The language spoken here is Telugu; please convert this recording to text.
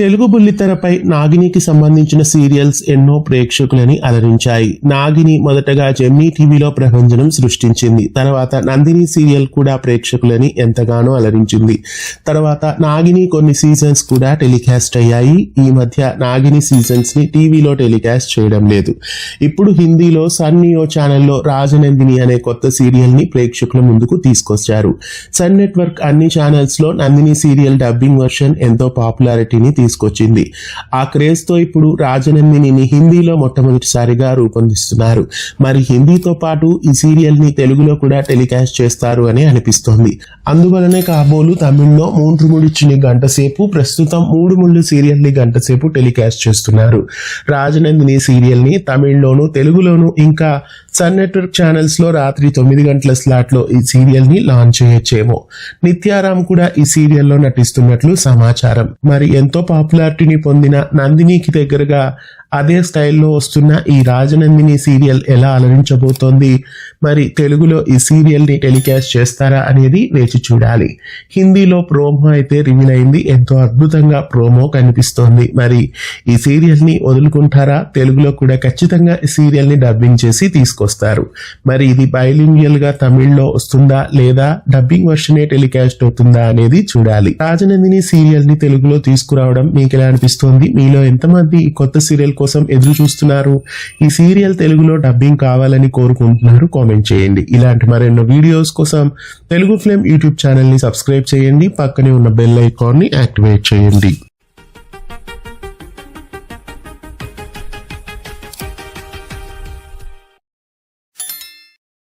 తెలుగు బుల్లితెరపై నాగినికి సంబంధించిన సీరియల్స్ ఎన్నో ప్రేక్షకులని అలరించాయి. నాగిని మొదటగా జెమినీ టీవీలో ప్రభంజనం సృష్టించింది. తర్వాత నందిని సీరియల్ కూడా ప్రేక్షకులని ఎంతగానో అలరించింది. తర్వాత నాగిని కొన్ని సీజన్స్ కూడా టెలికాస్ట్ అయ్యాయి. ఈ మధ్య నాగిని సీజన్స్ ని టీవీలో టెలికాస్ట్ చేయడం లేదు. ఇప్పుడు హిందీలో సన్ నియో ఛానల్లో రాజనందిని అనే కొత్త సీరియల్ ని ప్రేక్షకుల ముందుకు తీసుకొచ్చారు. సన్ నెట్వర్క్ అన్ని ఛానల్స్ లో నందిని సీరియల్ డబ్బింగ్ వర్షన్ ఎంతో పాపులారిటీని తీసుకొచ్చింది. ఆ క్రేజ్ తో ఇప్పుడు రాజనందిని హిందీలో మొట్టమొదటిసారిగా రూపొందిస్తున్నారు. మరి హిందీతో పాటు ఈ సీరియల్ ని తెలుగులో కూడా టెలికాస్ట్ చేస్తారు అని అనిపిస్తోంది. అందువలనే కాబోలు తమిళ్లో 3 ముడిచిని గంట సేపు, ప్రస్తుతం 3 ముళ్ళు సీరియల్ ని గంట సేపు టెలికాస్ట్ చేస్తున్నారు. రాజనందిని సీరియల్ ని తమిళ్లోను, తెలుగులోను, ఇంకా సన్ నెట్వర్క్ ఛానల్స్ లో రాత్రి 9 గంటల స్లాట్ లో ఈ సీరియల్ ని లాంచ్ చేయొచ్చేమో. నిత్యారామ్ కూడా ఈ సీరియల్లో నటిస్తున్నట్లు సమాచారం. మరి ఎంతో పాపులారిటీని పొందిన నందినికి దగ్గరగా అదే స్టైల్లో వస్తున్న ఈ రాజనందిని సీరియల్ ఎలా అలరించబోతోంది, మరి తెలుగులో ఈ సీరియల్ ని టెలికాస్ట్ చేస్తారా అనేది వేచి చూడాలి. హిందీలో ప్రోమో అయితే రివీల్ అయింది. ఎంతో అద్భుతంగా ప్రోమో కనిపిస్తోంది. మరి ఈ సీరియల్ ని వదులుకుంటారా? తెలుగులో కూడా ఖచ్చితంగా ఈ సీరియల్ ని డబ్బింగ్ చేసి తీసుకొస్తారు. మరి ఇది బైలింగ్వల్ గా తమిళ్లో వస్తుందా లేదా డబ్బింగ్ వర్షనే టెలికాస్ట్ అవుతుందా అనేది చూడాలి. రాజనందిని సీరియల్ ని తెలుగులో తీసుకురావడం మీకు ఎలా అనిపిస్తోంది? మీలో ఎంతమంది ఈ కొత్త సీరియల్ కోసం ఎదురు చూస్తున్నారు? ఈ సీరియల్ తెలుగులో డబ్బింగ్ కావాలని కోరుకుంటున్నారు? కామెంట్ చేయండి. ఇలాంటి మరెన్నో వీడియోస్ కోసం తెలుగు ఫ్లేమ్ యూట్యూబ్ ఛానల్ ని సబ్స్క్రైబ్ చేయండి. పక్కనే ఉన్న బెల్ ఐకాన్ ని యాక్టివేట్ చేయండి.